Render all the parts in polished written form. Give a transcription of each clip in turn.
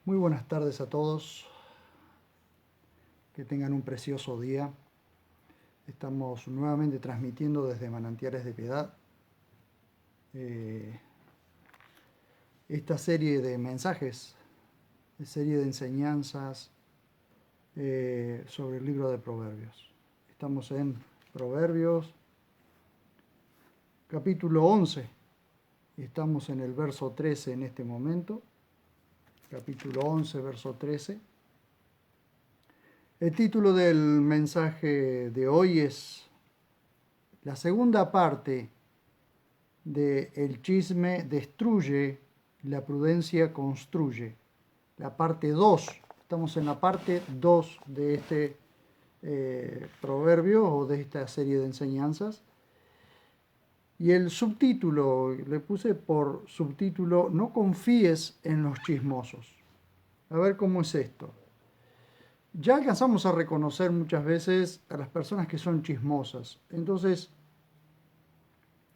Muy buenas tardes a todos, que tengan un precioso día. Estamos nuevamente transmitiendo desde Manantiales de Piedad esta serie de mensajes, serie de enseñanzas sobre el libro de Proverbios. Estamos en Proverbios capítulo 11, estamos en el verso 13 en este momento. Capítulo 11, verso 13. El título del mensaje de hoy es la segunda parte de El chisme destruye, la prudencia construye. La parte 2. Estamos en la parte 2 de este proverbio o de esta serie de enseñanzas. Y el subtítulo, le puse por subtítulo, no confíes en los chismosos. A ver cómo es esto. Ya alcanzamos a reconocer muchas veces a las personas que son chismosas. Entonces,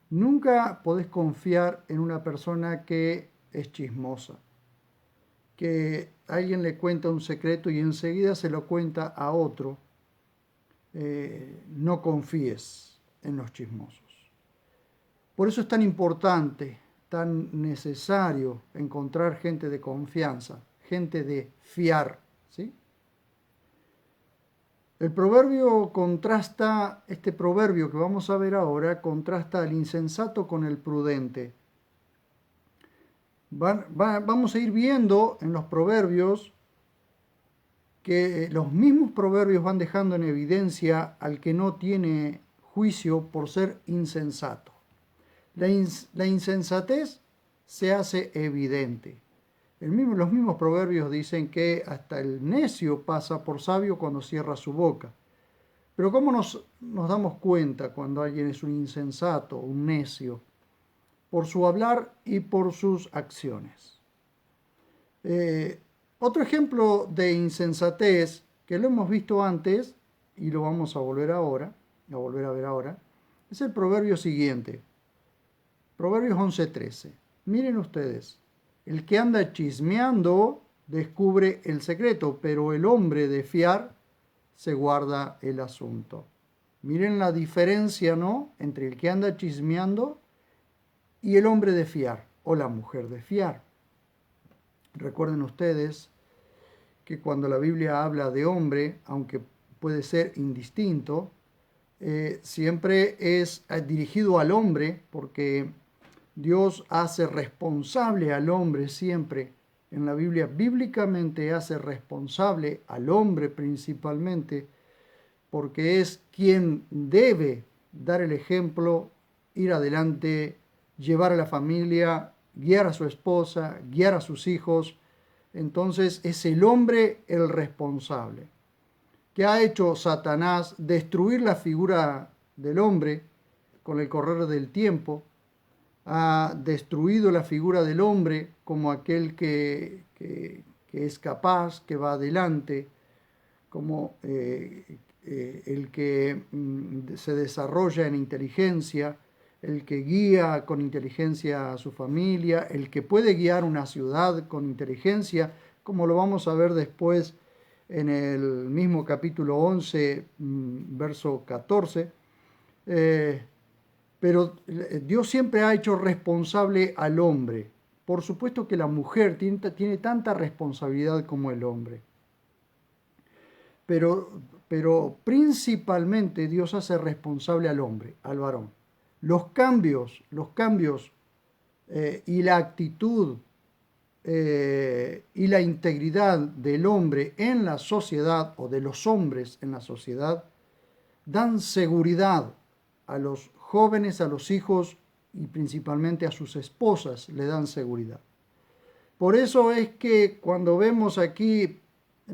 nunca podés confiar en una persona que es chismosa. Que alguien le cuenta un secreto y enseguida se lo cuenta a otro. No confíes en los chismosos. Por eso es tan importante, tan necesario encontrar gente de confianza, gente de fiar, ¿sí? El proverbio contrasta, este proverbio que vamos a ver ahora, contrasta al insensato con el prudente. Vamos a ir viendo en los proverbios que los mismos proverbios van dejando en evidencia al que no tiene juicio por ser insensato. La insensatez se hace evidente. Los mismos proverbios dicen que hasta el necio pasa por sabio cuando cierra su boca. Pero ¿cómo nos damos cuenta cuando alguien es un insensato, un necio? Por su hablar y por sus acciones. Otro ejemplo de insensatez, que lo hemos visto antes y lo vamos a volver a ver ahora, es el proverbio siguiente. Proverbios 11:13. Miren ustedes, el que anda chismeando descubre el secreto, pero el hombre de fiar se guarda el asunto. Miren la diferencia, ¿no?, entre el que anda chismeando y el hombre de fiar o la mujer de fiar. Recuerden ustedes que cuando la Biblia habla de hombre, aunque puede ser indistinto, siempre es dirigido al hombre, porque Dios hace responsable al hombre siempre. En la Biblia bíblicamente hace responsable al hombre principalmente, porque es quien debe dar el ejemplo, ir adelante, llevar a la familia, guiar a su esposa, guiar a sus hijos. Entonces es el hombre el responsable. ¿Qué ha hecho Satanás? Destruir la figura del hombre con el correr del tiempo. Ha destruido la figura del hombre como aquel que es capaz, que va adelante, como el que se desarrolla en inteligencia, el que guía con inteligencia a su familia, el que puede guiar una ciudad con inteligencia, como lo vamos a ver después en el mismo capítulo 11, verso 14. Pero Dios siempre ha hecho responsable al hombre. Por supuesto que la mujer tiene tanta responsabilidad como el hombre. Pero principalmente Dios hace responsable al hombre, al varón. Los cambios y la actitud y la integridad del hombre en la sociedad, o de los hombres en la sociedad, dan seguridad a los jóvenes, a los hijos y principalmente a sus esposas le dan seguridad. Por eso es que cuando vemos aquí,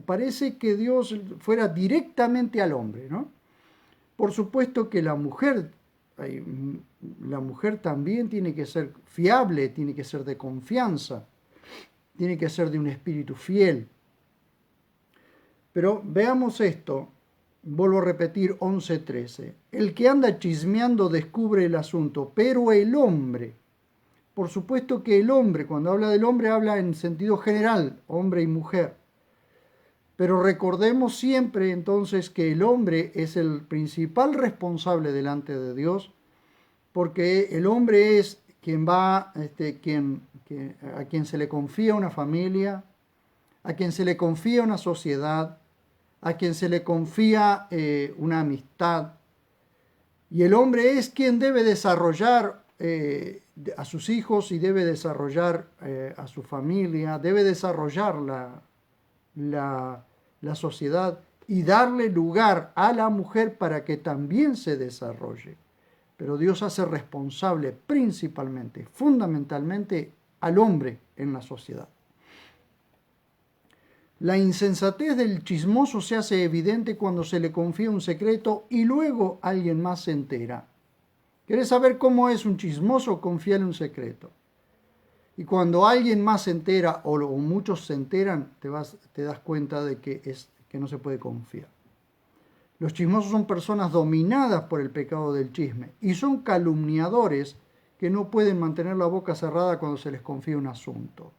parece que Dios fuera directamente al hombre, ¿no? Por supuesto que la mujer también tiene que ser fiable, tiene que ser de confianza, tiene que ser de un espíritu fiel. Pero veamos esto. Vuelvo a repetir 11:13. El que anda chismeando descubre el asunto, pero el hombre por supuesto que el hombre, cuando habla del hombre, habla en sentido general, hombre y mujer. Pero recordemos siempre entonces que el hombre es el principal responsable delante de Dios, porque el hombre es quien va, a quien se le confía una familia, a quien se le confía una sociedad, a quien se le confía una amistad. Y el hombre es quien debe desarrollar a sus hijos y debe desarrollar a su familia, debe desarrollar la sociedad y darle lugar a la mujer para que también se desarrolle. Pero Dios hace responsable principalmente, fundamentalmente, al hombre en la sociedad. La insensatez del chismoso se hace evidente cuando se le confía un secreto y luego alguien más se entera. ¿Querés saber cómo es un chismoso? Confíale un secreto. Y cuando alguien más se entera o muchos se enteran, te das cuenta de que no se puede confiar. Los chismosos son personas dominadas por el pecado del chisme y son calumniadores que no pueden mantener la boca cerrada cuando se les confía un asunto.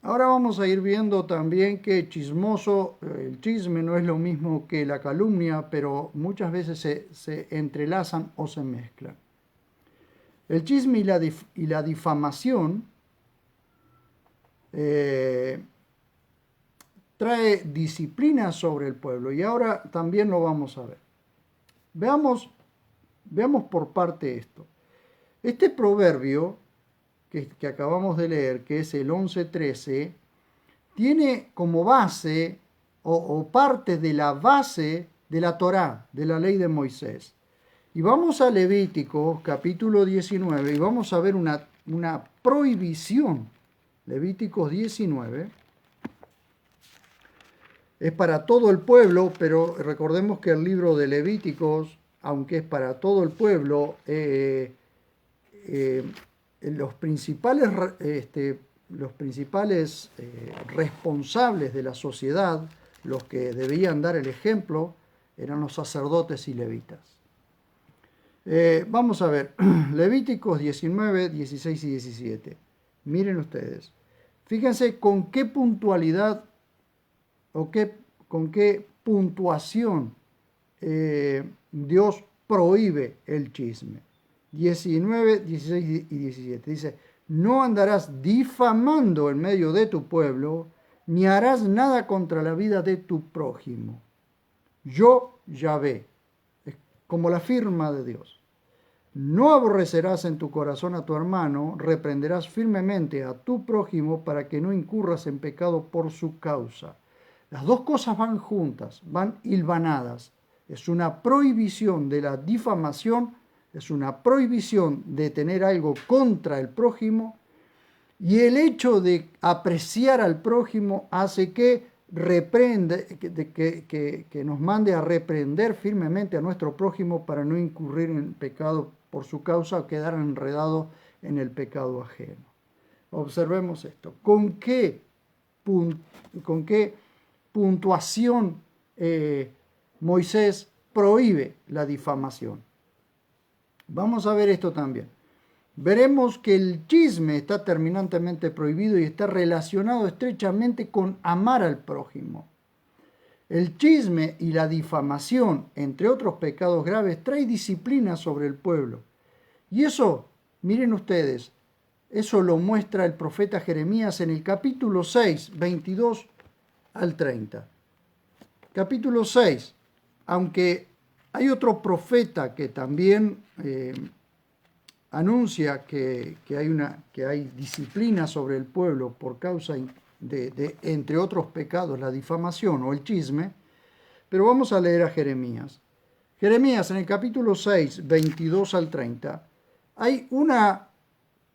Ahora vamos a ir viendo también que el chisme no es lo mismo que la calumnia, pero muchas veces se entrelazan o se mezclan. El chisme y la difamación trae disciplina sobre el pueblo, y ahora también lo vamos a ver. Veamos por parte esto. Este proverbio que acabamos de leer, que es el 11:13, tiene como base o parte de la base de la Torá, de la ley de Moisés. Y vamos a Levítico capítulo 19 y vamos a ver una prohibición. Levíticos 19 es para todo el pueblo, pero recordemos que el libro de Levíticos, aunque es para todo el pueblo, los principales responsables de la sociedad, los que debían dar el ejemplo, eran los sacerdotes y levitas. Vamos a ver, Levíticos 19, 16 y 17. Miren ustedes, fíjense con qué puntualidad o con qué puntuación Dios prohíbe el chisme. 19, 16 y 17. Dice, no andarás difamando en medio de tu pueblo, ni harás nada contra la vida de tu prójimo. Yo, Yahvé, es como la firma de Dios. No aborrecerás en tu corazón a tu hermano, reprenderás firmemente a tu prójimo para que no incurras en pecado por su causa. Las dos cosas van juntas, van hilvanadas. Es una prohibición de la difamación, es una prohibición de tener algo contra el prójimo, y el hecho de apreciar al prójimo hace que nos mande a reprender firmemente a nuestro prójimo para no incurrir en pecado por su causa o quedar enredado en el pecado ajeno. Observemos esto. ¿Con qué puntuación Moisés prohíbe la difamación? Vamos a ver esto también. Veremos que el chisme está terminantemente prohibido y está relacionado estrechamente con amar al prójimo. El chisme y la difamación, entre otros pecados graves, trae disciplina sobre el pueblo. Y eso, miren ustedes, eso lo muestra el profeta Jeremías en el capítulo 6, 22 al 30. Capítulo 6, aunque hay otro profeta que también anuncia que hay disciplina sobre el pueblo por causa de, entre otros pecados, la difamación o el chisme, pero vamos a leer a Jeremías. Jeremías, en el capítulo 6, 22 al 30, hay una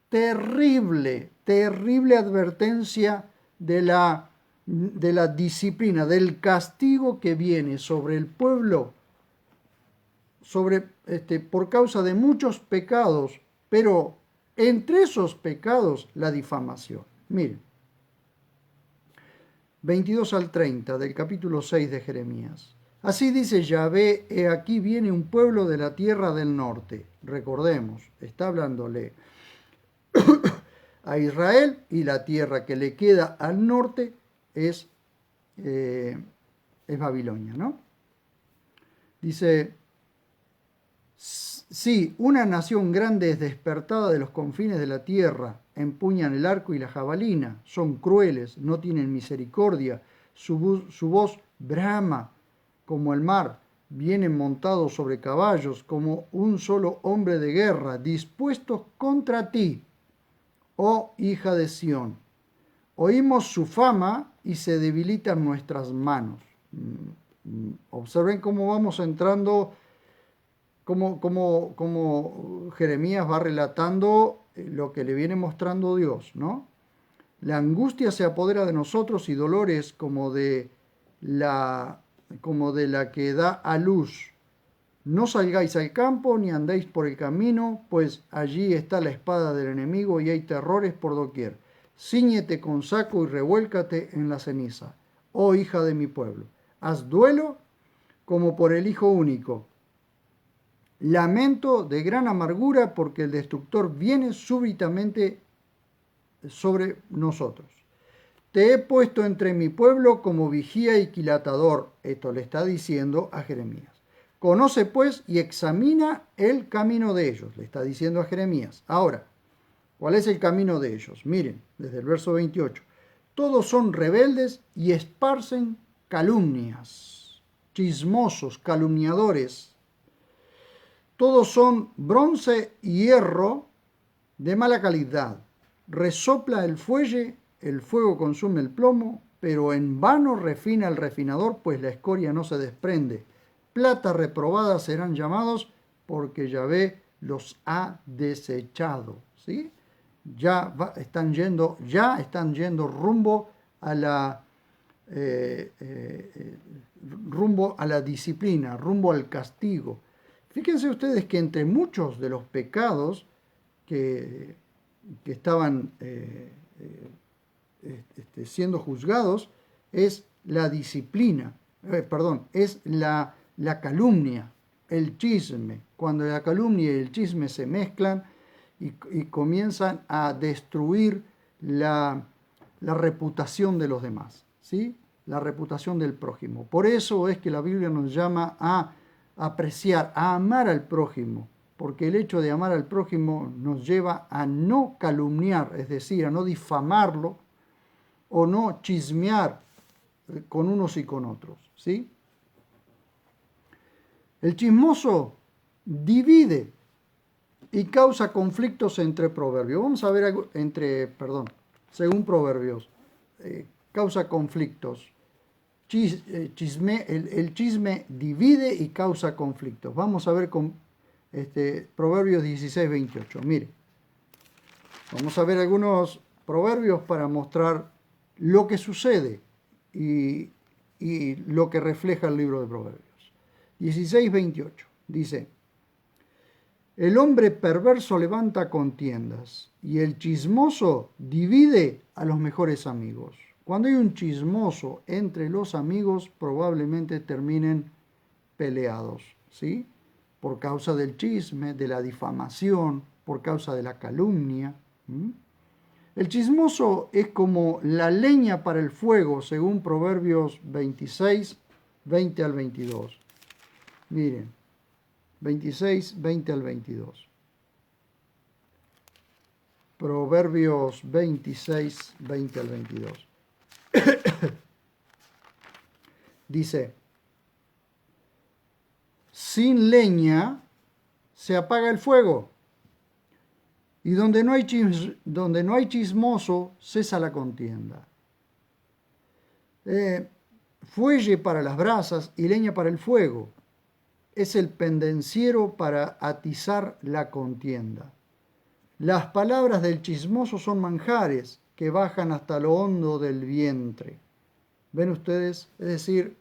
terrible advertencia de la disciplina, del castigo que viene sobre el pueblo por causa de muchos pecados, pero entre esos pecados la difamación. Miren, 22 al 30 del capítulo 6 de Jeremías. Así dice Yahvé, he aquí viene un pueblo de la tierra del norte. Recordemos, está hablándole a Israel, y la tierra que le queda al norte es Babilonia, ¿no? Dice, sí, una nación grande es despertada de los confines de la tierra, empuñan el arco y la jabalina, son crueles, no tienen misericordia, su voz brama como el mar, vienen montados sobre caballos como un solo hombre de guerra, dispuestos contra ti, oh hija de Sión. Oímos su fama y se debilitan nuestras manos. Observen cómo vamos entrando, cómo Jeremías va relatando lo que le viene mostrando Dios, ¿no? La angustia se apodera de nosotros y dolores como de la que da a luz. No salgáis al campo ni andéis por el camino, pues allí está la espada del enemigo y hay terrores por doquier. Cíñete con saco y revuélcate en la ceniza, oh hija de mi pueblo. Haz duelo como por el hijo único. Lamento de gran amargura porque el destructor viene súbitamente sobre nosotros. Te he puesto entre mi pueblo como vigía y quilatador. Esto le está diciendo a Jeremías. Conoce pues y examina el camino de ellos, le está diciendo a Jeremías. Ahora, ¿cuál es el camino de ellos? Miren, desde el verso 28. Todos son rebeldes y esparcen calumnias, chismosos, calumniadores. Todos son bronce y hierro de mala calidad. Resopla el fuelle, el fuego consume el plomo, pero en vano refina el refinador, pues la escoria no se desprende. Plata reprobada serán llamados, porque Yahvé los ha desechado. ¿Sí? Están yendo rumbo a la disciplina, rumbo al castigo. Fíjense ustedes que entre muchos de los pecados que estaban siendo juzgados es la disciplina, es la calumnia, el chisme. Cuando la calumnia y el chisme se mezclan y comienzan a destruir la reputación de los demás, ¿sí? La reputación del prójimo. Por eso es que la Biblia nos llama a apreciar, a amar al prójimo, porque el hecho de amar al prójimo nos lleva a no calumniar, es decir, a no difamarlo o no chismear con unos y con otros, ¿sí? El chismoso divide y causa conflictos entre proverbios. Vamos a ver algo según proverbios, causa conflictos. El chisme divide y causa conflictos. Vamos a ver con Proverbios 16, 28. Mire, vamos a ver algunos proverbios para mostrar lo que sucede y lo que refleja el libro de Proverbios. 16, 28 dice: el hombre perverso levanta contiendas y el chismoso divide a los mejores amigos. Cuando hay un chismoso entre los amigos, probablemente terminen peleados, ¿sí? Por causa del chisme, de la difamación, por causa de la calumnia. El chismoso es como la leña para el fuego, según Proverbios 26, 20 al 22. Miren, 26, 20 al 22. Proverbios 26, 20 al 22. Dice: sin leña se apaga el fuego, y donde no hay chismoso cesa la contienda. Fuelle para las brasas y leña para el fuego es el pendenciero para atizar la contienda. Las palabras del chismoso son manjares que bajan hasta lo hondo del vientre. ¿Ven ustedes? Es decir,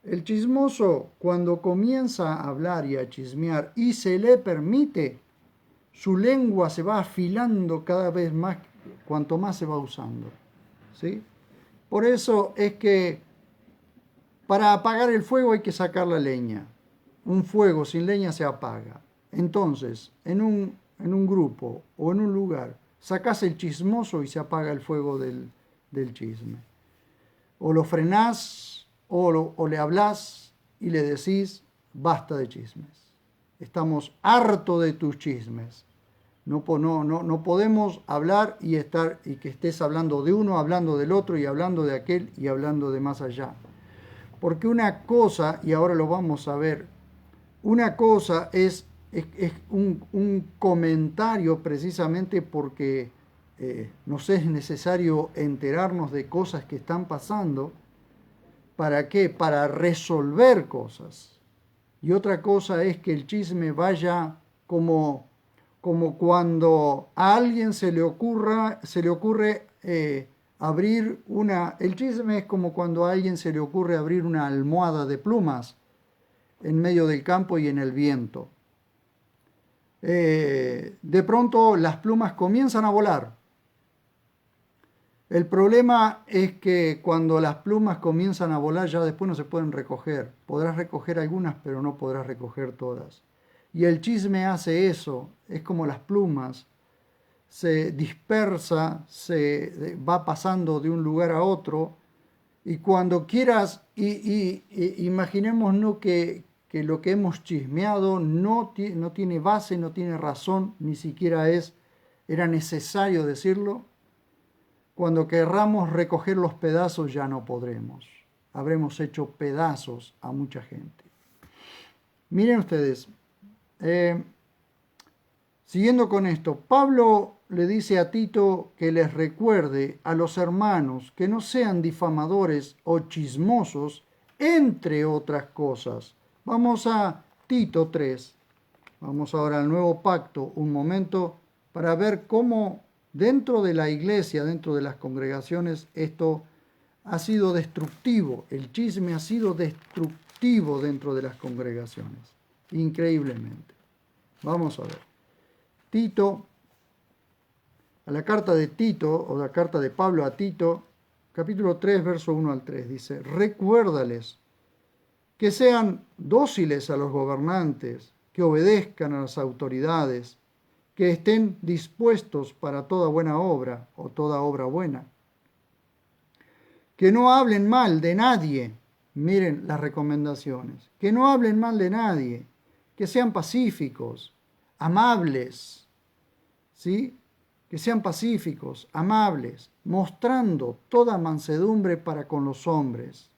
el chismoso, cuando comienza a hablar y a chismear y se le permite, su lengua se va afilando cada vez más cuanto más se va usando, ¿sí? Por eso es que para apagar el fuego hay que sacar la leña. Un fuego sin leña se apaga. Entonces, en un grupo o en un lugar sacás el chismoso y se apaga el fuego del chisme. O lo frenás o le hablás y le decís, basta de chismes. Estamos hartos de tus chismes. No podemos hablar y que estés hablando de uno, hablando del otro y hablando de aquel y hablando de más allá. Porque una cosa, y ahora lo vamos a ver, una cosa es un comentario precisamente porque nos es necesario enterarnos de cosas que están pasando. ¿Para qué? Para resolver cosas. Y otra cosa es que el chisme vaya como cuando a alguien se le ocurre abrir una... El chisme es como cuando a alguien se le ocurre abrir una almohada de plumas en medio del campo y en el viento. De pronto las plumas comienzan a volar. El problema es que cuando las plumas comienzan a volar ya después no se pueden recoger. Podrás recoger algunas, pero no podrás recoger todas. Y el chisme hace eso, es como las plumas, se dispersa, se va pasando de un lugar a otro, y cuando quieras, imaginémonos que lo que hemos chismeado no tiene base, no tiene razón, ni siquiera era necesario decirlo. Cuando querramos recoger los pedazos ya no podremos. Habremos hecho pedazos a mucha gente. Miren ustedes, siguiendo con esto, Pablo le dice a Tito que les recuerde a los hermanos que no sean difamadores o chismosos, entre otras cosas. Vamos a Tito 3. Vamos ahora al nuevo pacto, un momento para ver cómo dentro de la iglesia, dentro de las congregaciones, esto ha sido destructivo. El chisme ha sido destructivo dentro de las congregaciones. Increíblemente. Vamos a ver. Tito, a la carta de Tito, o la carta de Pablo a Tito, capítulo 3, verso 1 al 3, dice, recuérdales que sean dóciles a los gobernantes, que obedezcan a las autoridades, que estén dispuestos para toda buena obra o toda obra buena, que no hablen mal de nadie, miren las recomendaciones, que no hablen mal de nadie, que sean pacíficos, amables, ¿sí? Que sean pacíficos, amables, mostrando toda mansedumbre para con los hombres,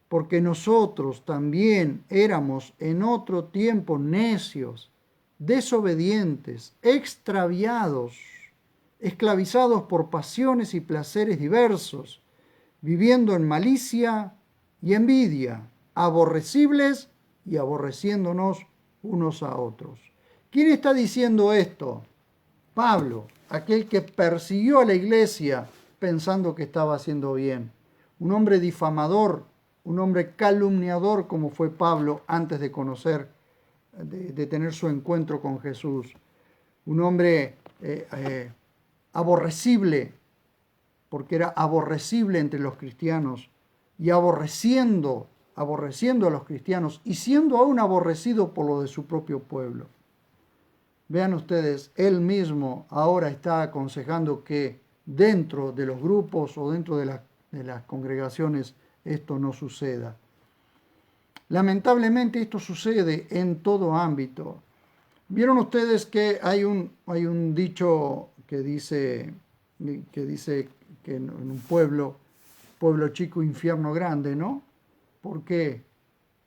porque nosotros también éramos en otro tiempo necios, desobedientes, extraviados, esclavizados por pasiones y placeres diversos, viviendo en malicia y envidia, aborrecibles y aborreciéndonos unos a otros. ¿Quién está diciendo esto? Pablo, aquel que persiguió a la iglesia pensando que estaba haciendo bien. Un hombre difamador, un hombre calumniador como fue Pablo antes de conocer, de tener su encuentro con Jesús. Un hombre aborrecible, porque era aborrecible entre los cristianos y aborreciendo a los cristianos y siendo aún aborrecido por lo de su propio pueblo. Vean ustedes, él mismo ahora está aconsejando que dentro de los grupos o dentro de las congregaciones esto no suceda. Lamentablemente esto sucede en todo ámbito. Vieron ustedes que hay un dicho que dice que en un pueblo chico, infierno grande, ¿no? ¿Por qué?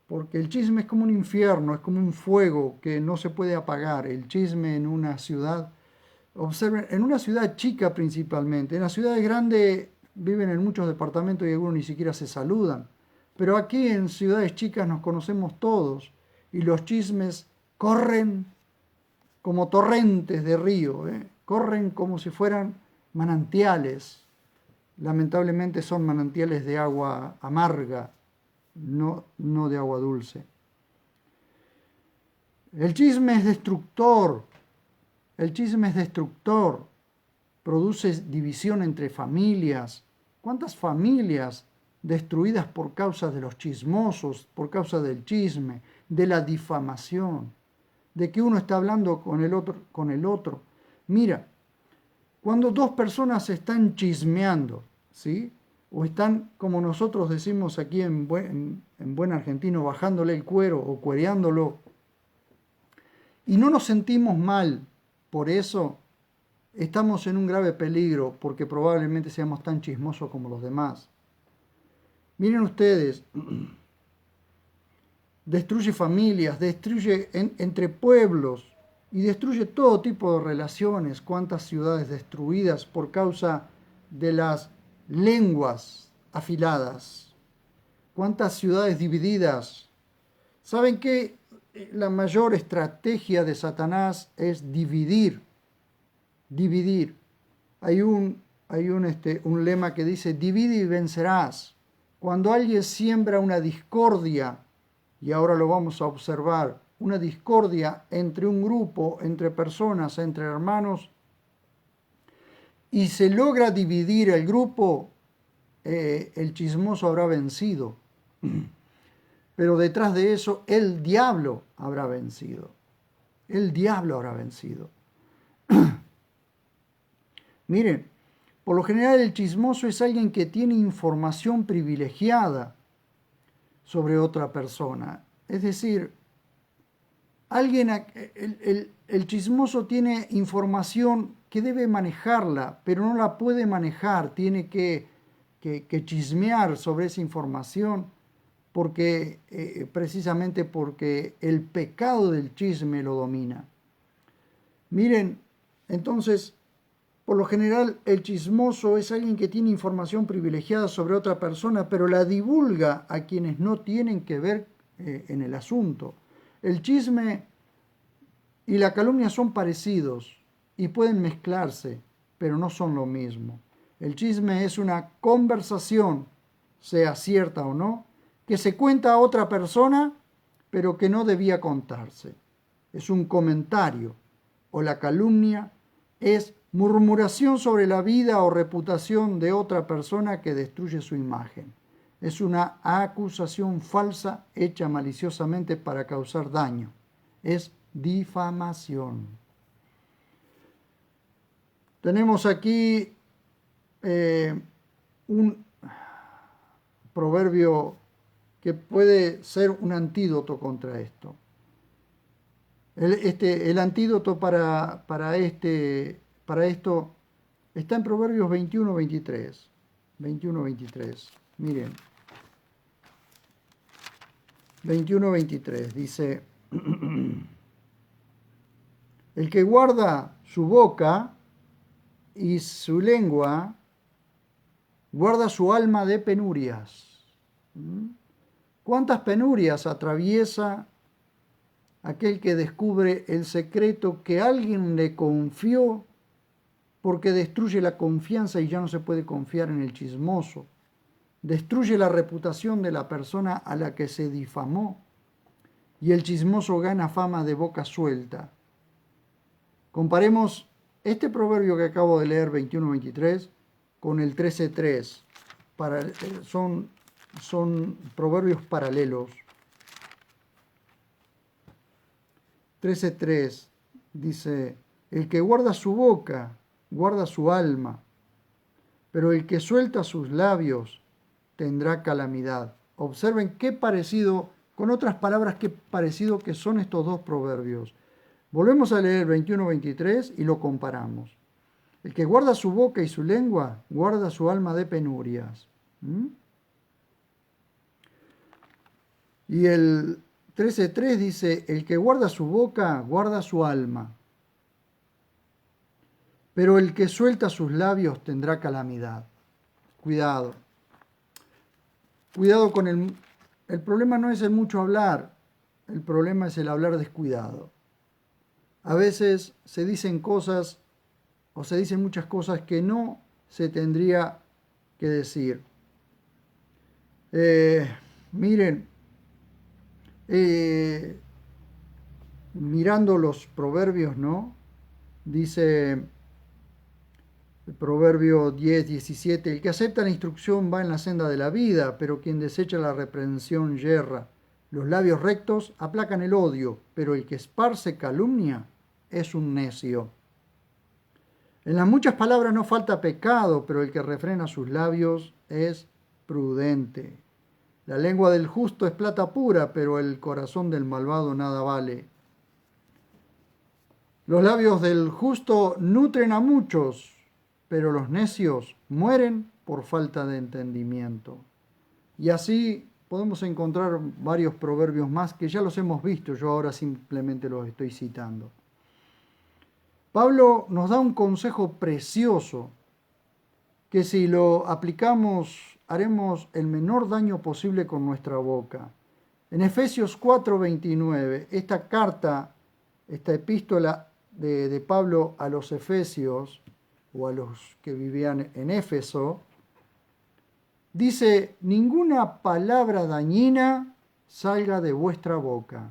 Porque el chisme es como un infierno, es como un fuego que no se puede apagar. El chisme en una ciudad, observen, en una ciudad chica principalmente, en las ciudades grandes viven en muchos departamentos y algunos ni siquiera se saludan. Pero aquí en ciudades chicas nos conocemos todos y los chismes corren como torrentes de río, corren como si fueran manantiales. Lamentablemente son manantiales de agua amarga, no de agua dulce. El chisme es destructor. El chisme es destructor. Produce división entre familias. ¿Cuántas familias destruidas por causa de los chismosos, por causa del chisme, de la difamación, de que uno está hablando con el otro? Mira, Cuando dos personas están chismeando, ¿sí? O están, como nosotros decimos aquí en buen argentino, bajándole el cuero o cuereándolo, y no nos sentimos mal por eso, estamos en un grave peligro porque probablemente seamos tan chismosos como los demás. Miren ustedes, destruye familias, destruye entre pueblos y destruye todo tipo de relaciones. Cuántas ciudades destruidas por causa de las lenguas afiladas. Cuántas ciudades divididas. ¿Saben qué? La mayor estrategia de Satanás es dividir. Dividir. Hay un lema que dice, divide y vencerás. Cuando alguien siembra una discordia, y ahora lo vamos a observar, una discordia entre un grupo, entre personas, entre hermanos, y se logra dividir el grupo, el chismoso habrá vencido. Pero detrás de eso, el diablo habrá vencido. El diablo habrá vencido. Miren, por lo general el chismoso es alguien que tiene información privilegiada sobre otra persona. Es decir, el chismoso tiene información que debe manejarla, pero no la puede manejar, tiene que chismear sobre esa información porque precisamente porque el pecado del chisme lo domina. Miren, entonces, por lo general el chismoso es alguien que tiene información privilegiada sobre otra persona, pero la divulga a quienes no tienen que ver en el asunto. El chisme y la calumnia son parecidos y pueden mezclarse, pero no son lo mismo. El chisme es una conversación, sea cierta o no, que se cuenta a otra persona, pero que no debía contarse. Es un comentario, o la calumnia es murmuración sobre la vida o reputación de otra persona que destruye su imagen. Es una acusación falsa hecha maliciosamente para causar daño. Es difamación. Tenemos aquí un proverbio que puede ser un antídoto contra esto. El antídoto para esto está en Proverbios 21-23. 21-23. Miren. 21-23 dice, el que guarda su boca y su lengua, guarda su alma de penurias. ¿Cuántas penurias atraviesa aquel que descubre el secreto que alguien le confió, porque destruye la confianza y ya no se puede confiar en el chismoso? Destruye la reputación de la persona a la que se difamó y el chismoso gana fama de boca suelta. Comparemos este proverbio que acabo de leer, 21-23, con el 13-3. Son proverbios paralelos. 13:3 dice, el que guarda su boca, guarda su alma, pero el que suelta sus labios tendrá calamidad. Observen qué parecido, con otras palabras, qué parecido que son estos dos proverbios. Volvemos a leer 21-23 y lo comparamos. El que guarda su boca y su lengua, guarda su alma de penurias. Y el 13:3 dice, el que guarda su boca, guarda su alma, pero el que suelta sus labios tendrá calamidad. Cuidado. Cuidado con el problema no es el mucho hablar, el problema es el hablar descuidado. A veces se dicen cosas o se dicen muchas cosas que no se tendría que decir. Miren, mirando los proverbios, ¿no? Dice el proverbio 10-17, el que acepta la instrucción va en la senda de la vida, pero quien desecha la reprensión yerra. Los labios rectos aplacan el odio, pero el que esparce calumnia es un necio. En las muchas palabras no falta pecado, pero el que refrena sus labios es prudente. La lengua del justo es plata pura, pero el corazón del malvado nada vale. Los labios del justo nutren a muchos, pero los necios mueren por falta de entendimiento. Y así podemos encontrar varios proverbios más que ya los hemos visto, yo ahora simplemente los estoy citando. Pablo nos da un consejo precioso que si lo aplicamos haremos el menor daño posible con nuestra boca. En Efesios 4:29, esta carta, esta epístola de Pablo a los Efesios o a los que vivían en Éfeso, dice, ninguna palabra dañina salga de vuestra boca,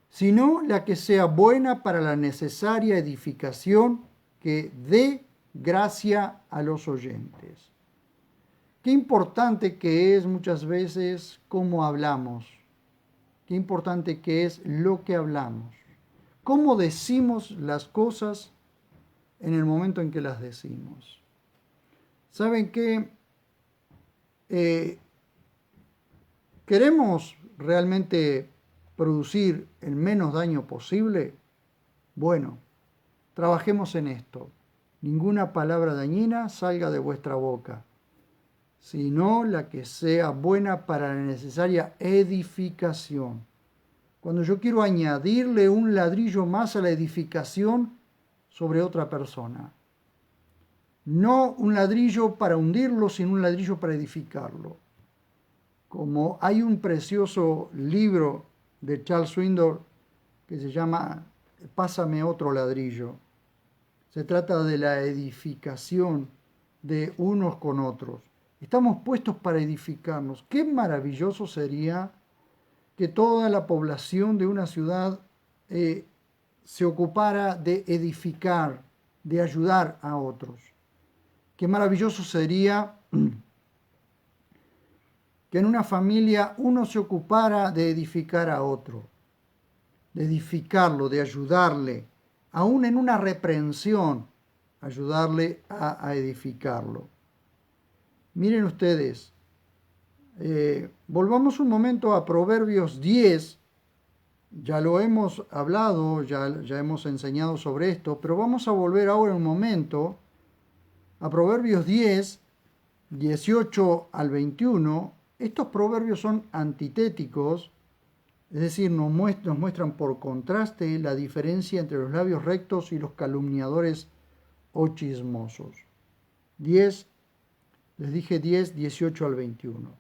sino la que sea buena para la necesaria edificación que dé gracia a los oyentes. Qué importante que es muchas veces cómo hablamos, qué importante que es lo que hablamos, cómo decimos las cosas en el momento en que las decimos. ¿Saben qué? ¿Queremos realmente producir el menos daño posible? Bueno, trabajemos en esto. Ninguna palabra dañina salga de vuestra boca, sino la que sea buena para la necesaria edificación. Cuando yo quiero añadirle un ladrillo más a la edificación sobre otra persona. No un ladrillo para hundirlo, sino un ladrillo para edificarlo. Como hay un precioso libro de Charles Swindoll que se llama Pásame otro ladrillo. Se trata de la edificación de unos con otros. Estamos puestos para edificarnos. Qué maravilloso sería que toda la población de una ciudad se ocupara de edificar, de ayudar a otros. Qué maravilloso sería que en una familia uno se ocupara de edificar a otro, de edificarlo, de ayudarle, aún en una reprensión, ayudarle a edificarlo. Miren ustedes, volvamos un momento a Proverbios 10, ya lo hemos hablado, ya hemos enseñado sobre esto, pero vamos a volver ahora un momento a Proverbios 10, 18 al 21. Estos proverbios son antitéticos, es decir, nos muestran por contraste la diferencia entre los labios rectos y los calumniadores o chismosos. 10, les dije 10, 18 al 21.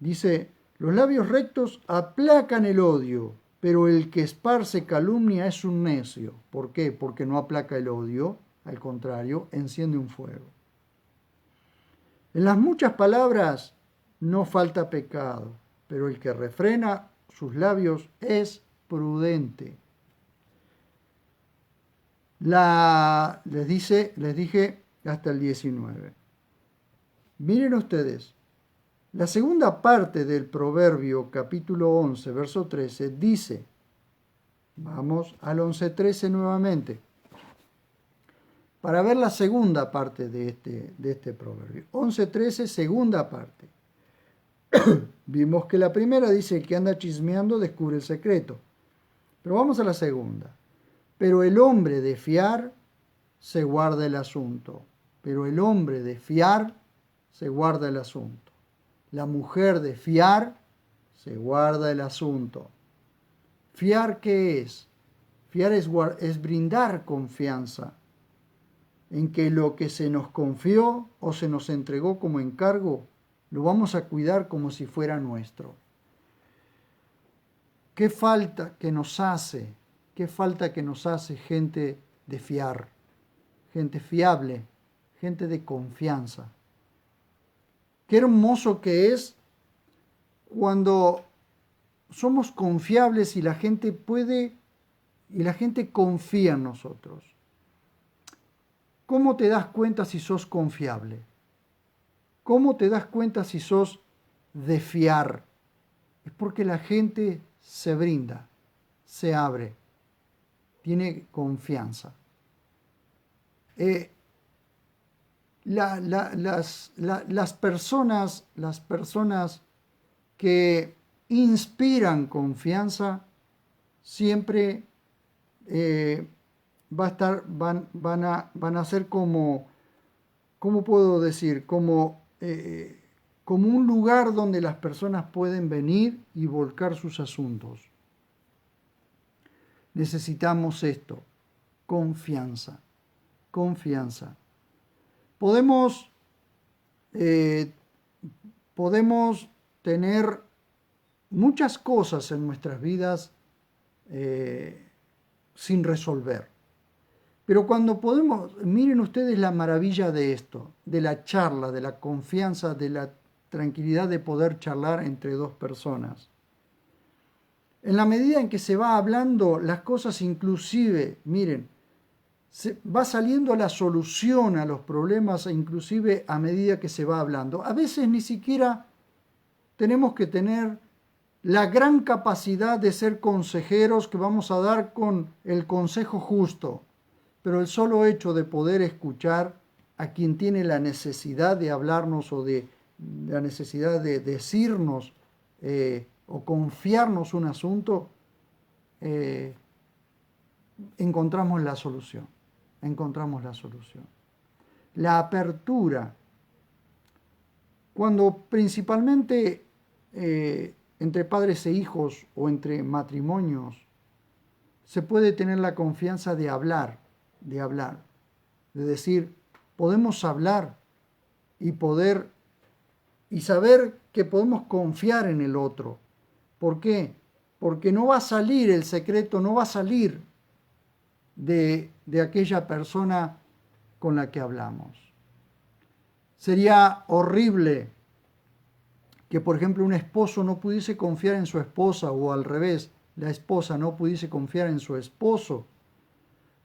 Dice, los labios rectos aplacan el odio, pero el que esparce calumnia es un necio. ¿Por qué? Porque no aplaca el odio, al contrario, enciende un fuego. En las muchas palabras no falta pecado, pero el que refrena sus labios es prudente. Les dije hasta el 19. Miren ustedes, la segunda parte del Proverbio capítulo 11, verso 13, dice, vamos al 11:13 nuevamente, para ver la segunda parte de este proverbio. 11:13, segunda parte. Vimos que la primera dice, el que anda chismeando descubre el secreto. Pero vamos a la segunda. Pero el hombre de fiar se guarda el asunto. Pero el hombre de fiar se guarda el asunto. La mujer de fiar se guarda el asunto. ¿Fiar qué es? Fiar es brindar confianza en que lo que se nos confió o se nos entregó como encargo, lo vamos a cuidar como si fuera nuestro. ¿Qué falta que nos hace? ¿Qué falta que nos hace gente de fiar? Gente fiable, gente de confianza. Qué hermoso que es cuando somos confiables y la gente puede y la gente confía en nosotros. ¿Cómo te das cuenta si sos confiable? ¿Cómo te das cuenta si sos de fiar? Es porque la gente se brinda, se abre, tiene confianza. Eh, las personas que inspiran confianza siempre van a ser como, ¿cómo puedo decir? Como un lugar donde las personas pueden venir y volcar sus asuntos. Necesitamos esto, confianza, confianza. Podemos tener muchas cosas en nuestras vidas sin resolver. Pero cuando podemos, miren ustedes la maravilla de esto, de la charla, de la confianza, de la tranquilidad de poder charlar entre dos personas. En la medida en que se va hablando, las cosas inclusive, miren, va saliendo la solución a los problemas, inclusive a medida que se va hablando. A veces ni siquiera tenemos que tener la gran capacidad de ser consejeros que vamos a dar con el consejo justo, pero el solo hecho de poder escuchar a quien tiene la necesidad de hablarnos o de la necesidad de decirnos o confiarnos un asunto, encontramos la solución. Encontramos la solución. La apertura, cuando principalmente entre padres e hijos o entre matrimonios, se puede tener la confianza de hablar, de decir, podemos hablar y saber que podemos confiar en el otro. ¿Por qué? Porque no va a salir el secreto, no va a salir de aquella persona con la que hablamos. Sería horrible que, por ejemplo, un esposo no pudiese confiar en su esposa o al revés, la esposa no pudiese confiar en su esposo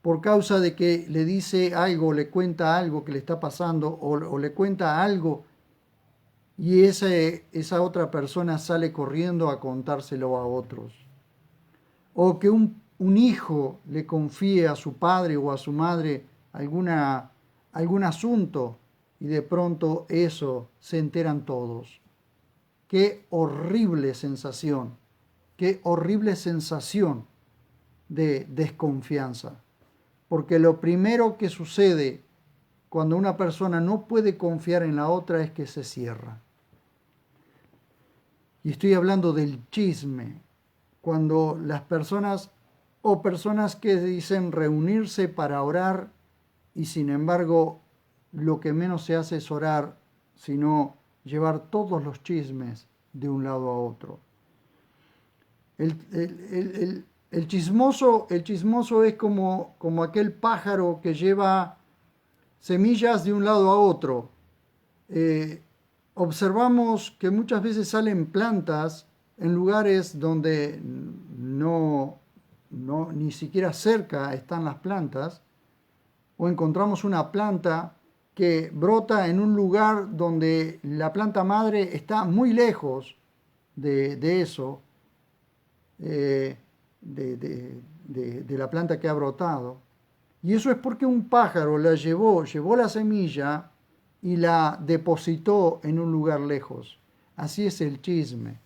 por causa de que le dice algo, le cuenta algo que le está pasando o le cuenta algo y esa otra persona sale corriendo a contárselo a otros. O que un hijo le confíe a su padre o a su madre algún asunto y de pronto eso se enteran todos. Qué horrible sensación de desconfianza. Porque lo primero que sucede cuando una persona no puede confiar en la otra es que se cierra. Y estoy hablando del chisme, cuando las personas o personas que dicen reunirse para orar y sin embargo lo que menos se hace es orar, sino llevar todos los chismes de un lado a otro. El chismoso es como aquel pájaro que lleva semillas de un lado a otro. Observamos que muchas veces salen plantas en lugares donde ni siquiera cerca están las plantas, o encontramos una planta que brota en un lugar donde la planta madre está muy lejos de eso, de la planta que ha brotado. Y eso es porque un pájaro la llevó la semilla y la depositó en un lugar lejos. Así es el chisme.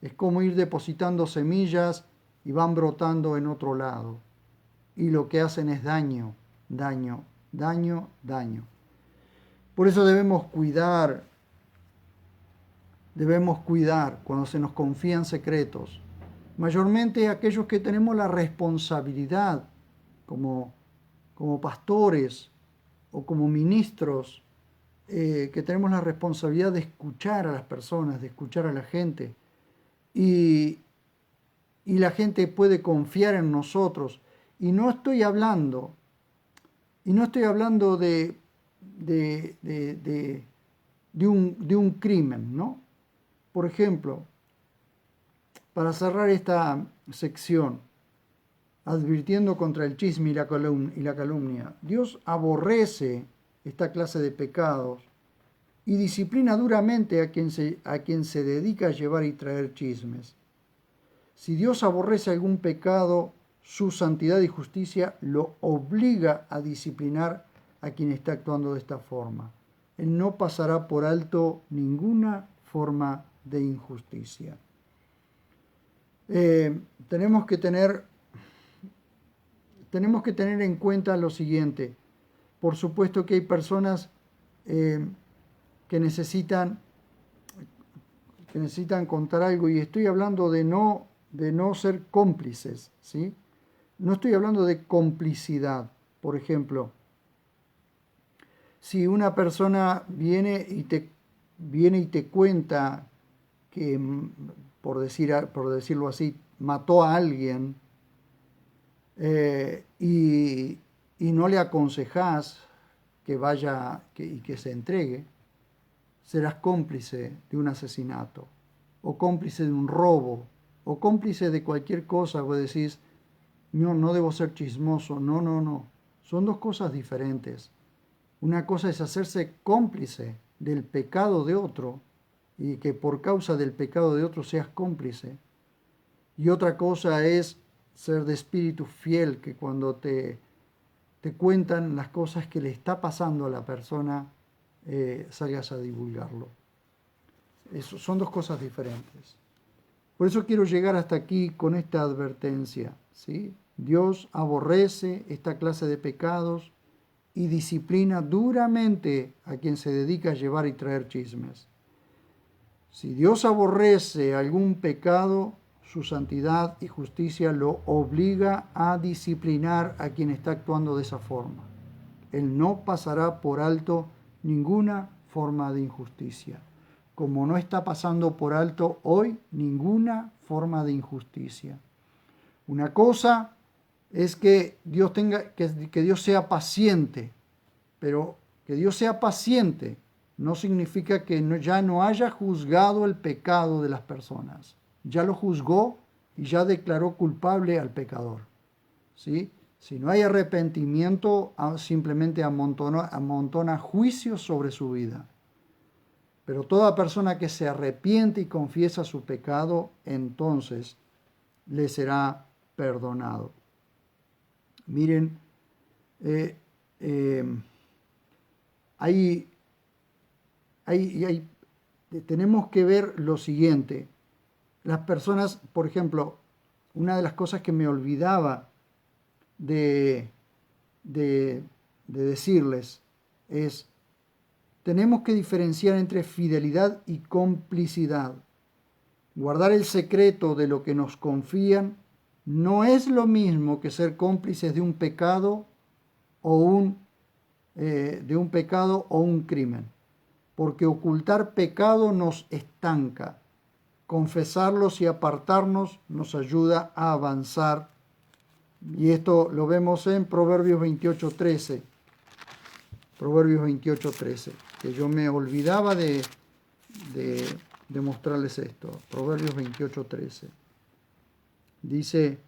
Es como ir depositando semillas y van brotando en otro lado. Y lo que hacen es daño, daño, daño, daño. Por eso debemos cuidar cuando se nos confían secretos. Mayormente aquellos que tenemos la responsabilidad como pastores o como ministros, que tenemos la responsabilidad de escuchar a las personas, de escuchar a la gente. Y la gente puede confiar en nosotros. Y no estoy hablando de un crimen, ¿no? Por ejemplo, para cerrar esta sección, advirtiendo contra el chisme y la calumnia, Dios aborrece esta clase de pecados y disciplina duramente a quien se dedica a llevar y traer chismes. Si Dios aborrece algún pecado, su santidad y justicia lo obliga a disciplinar a quien está actuando de esta forma. Él no pasará por alto ninguna forma de injusticia. Tenemos que tener en cuenta lo siguiente. Por supuesto que hay personas que necesitan contar algo, y estoy hablando de no ser cómplices, ¿sí? No estoy hablando de complicidad. Por ejemplo, si una persona viene y te cuenta que, por decirlo así, mató a alguien, y no le aconsejás que vaya y que se entregue, serás cómplice de un asesinato, o cómplice de un robo, o cómplice de cualquier cosa. Vos decís, no debo ser chismoso. No. Son dos cosas diferentes. Una cosa es hacerse cómplice del pecado de otro, y que por causa del pecado de otro seas cómplice. Y otra cosa es ser de espíritu fiel, que cuando te cuentan las cosas que le está pasando a la persona, salgas a divulgarlo. Eso, son dos cosas diferentes. Por eso quiero llegar hasta aquí con esta advertencia, ¿sí? Dios aborrece esta clase de pecados y disciplina duramente a quien se dedica a llevar y traer chismes. Si Dios aborrece algún pecado, su santidad y justicia lo obliga a disciplinar a quien está actuando de esa forma. Él no pasará por alto ninguna forma de injusticia, como no está pasando por alto hoy ninguna forma de injusticia. Una cosa es que Dios que Dios sea paciente, pero que Dios sea paciente no significa que ya no haya juzgado el pecado de las personas. Ya lo juzgó y ya declaró culpable al pecador, ¿sí? Si no hay arrepentimiento, simplemente amontona juicios sobre su vida. Pero toda persona que se arrepiente y confiesa su pecado, entonces le será perdonado. Miren, tenemos que ver lo siguiente. Las personas, por ejemplo, una de las cosas que me olvidaba de decirles es, tenemos que diferenciar entre fidelidad y complicidad. Guardar el secreto de lo que nos confían no es lo mismo que ser cómplices de un pecado o un crimen, porque ocultar pecado nos estanca. Confesarlos y apartarnos nos ayuda a avanzar. Y esto lo vemos en Proverbios 28:13. Proverbios 28:13, que yo me olvidaba de mostrarles esto. Proverbios 28:13. Dice,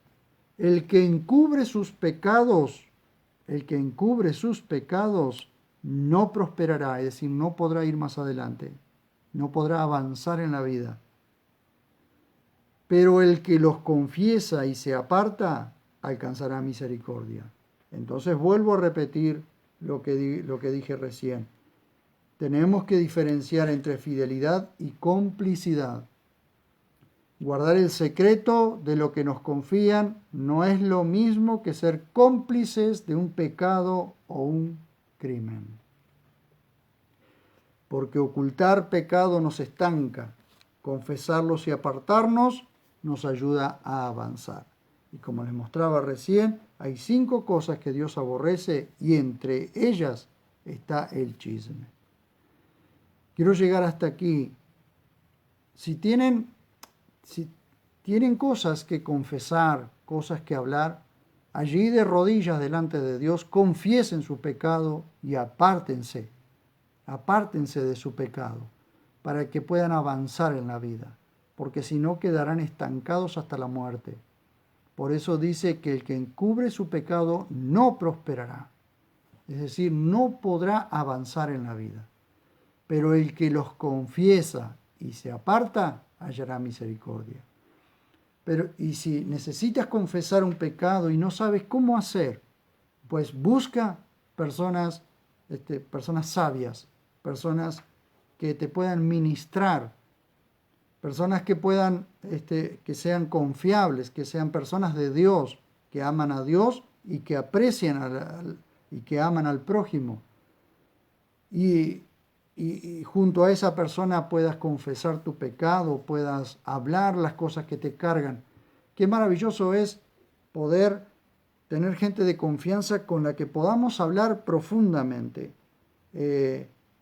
el que encubre sus pecados no prosperará, es decir, no podrá ir más adelante, no podrá avanzar en la vida. Pero el que los confiesa y se aparta, alcanzará misericordia. Entonces vuelvo a repetir lo que dije recién. Tenemos que diferenciar entre fidelidad y complicidad. Guardar el secreto de lo que nos confían no es lo mismo que ser cómplices de un pecado o un crimen. Porque ocultar pecado nos estanca, confesarlos y apartarnos nos ayuda a avanzar. Y como les mostraba recién, hay 5 cosas que Dios aborrece y entre ellas está el chisme. Quiero llegar hasta aquí. Si tienen cosas que confesar, cosas que hablar, allí de rodillas delante de Dios, confiesen su pecado y apártense de su pecado, para que puedan avanzar en la vida, porque si no quedarán estancados hasta la muerte. Por eso dice que el que encubre su pecado no prosperará, es decir, no podrá avanzar en la vida. Pero el que los confiesa y se aparta, hallará misericordia. Y si necesitas confesar un pecado y no sabes cómo hacer, pues busca personas personas sabias, personas que te puedan ministrar, personas que puedan, que sean confiables, que sean personas de Dios, que aman a Dios y que aprecian y que aman al prójimo. Y junto a esa persona puedas confesar tu pecado, puedas hablar las cosas que te cargan. Qué maravilloso es poder tener gente de confianza con la que podamos hablar profundamente.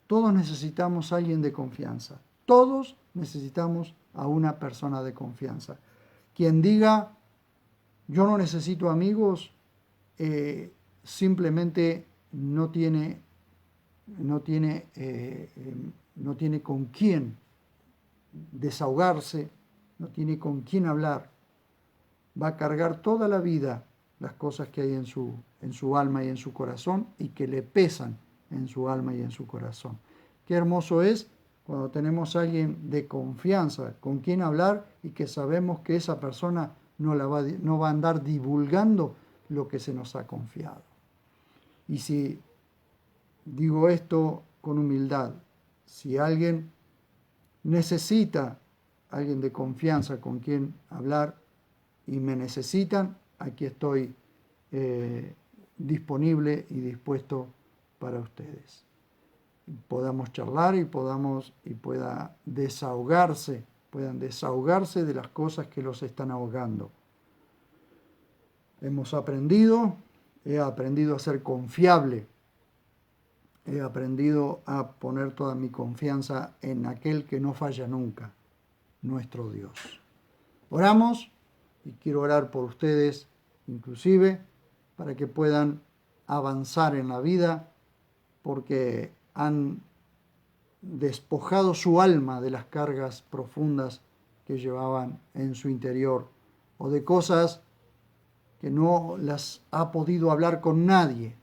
Todos necesitamos a alguien de confianza. Todos necesitamos a una persona de confianza. Quien diga, yo no necesito amigos, simplemente no tiene con quién desahogarse, no tiene con quién hablar. Va a cargar toda la vida las cosas que hay en su alma y en su corazón y que le pesan en su alma y en su corazón. Qué hermoso es cuando tenemos a alguien de confianza con quien hablar y que sabemos que esa persona no va a andar divulgando lo que se nos ha confiado. Y si digo esto con humildad, si alguien necesita a alguien de confianza con quien hablar y me necesitan, aquí estoy disponible y dispuesto para ustedes. Podamos charlar y puedan desahogarse de las cosas que los están ahogando. He aprendido a ser confiable, he aprendido a poner toda mi confianza en aquel que no falla nunca, nuestro Dios. Oramos y quiero orar por ustedes, inclusive, para que puedan avanzar en la vida, porque han despojado su alma de las cargas profundas que llevaban en su interior, o de cosas que no las ha podido hablar con nadie.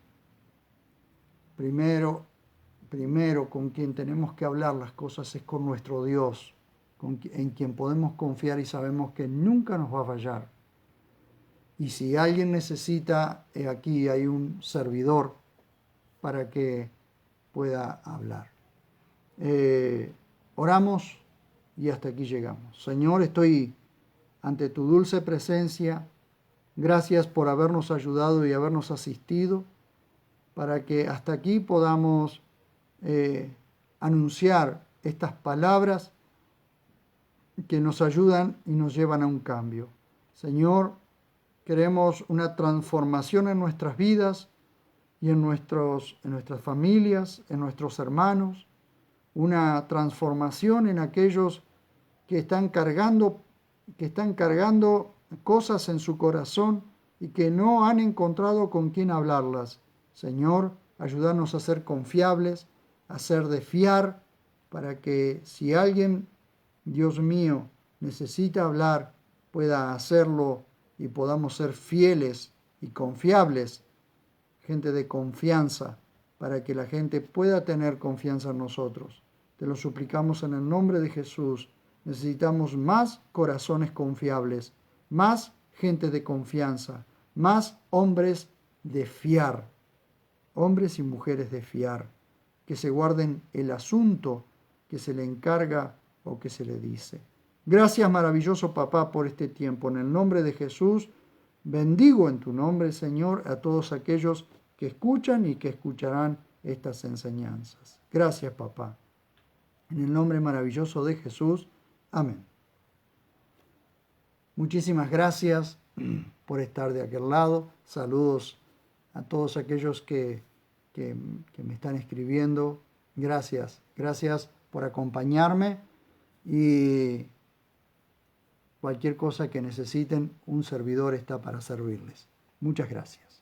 Primero con quien tenemos que hablar las cosas es con nuestro Dios, en quien podemos confiar y sabemos que nunca nos va a fallar. Y si alguien necesita, aquí hay un servidor para que pueda hablar. Oramos y hasta aquí llegamos. Señor, estoy ante tu dulce presencia. Gracias por habernos ayudado y habernos asistido para que hasta aquí podamos anunciar estas palabras que nos ayudan y nos llevan a un cambio. Señor, queremos una transformación en nuestras vidas y en nuestras familias, en nuestros hermanos, una transformación en aquellos que están cargando cosas en su corazón y que no han encontrado con quién hablarlas. Señor, ayúdanos a ser confiables, a ser de fiar, para que si alguien, Dios mío, necesita hablar, pueda hacerlo y podamos ser fieles y confiables, gente de confianza, para que la gente pueda tener confianza en nosotros. Te lo suplicamos en el nombre de Jesús. Necesitamos más corazones confiables, más gente de confianza, más hombres de fiar, hombres y mujeres de fiar, que se guarden el asunto que se le encarga o que se le dice. Gracias, maravilloso Papá, por este tiempo. En el nombre de Jesús, bendigo en tu nombre, Señor, a todos aquellos que escuchan y que escucharán estas enseñanzas. Gracias, Papá. En el nombre maravilloso de Jesús. Amén. Muchísimas gracias por estar de aquel lado. Saludos a todos aquellos que me están escribiendo. Gracias por acompañarme y cualquier cosa que necesiten, un servidor está para servirles. Muchas gracias.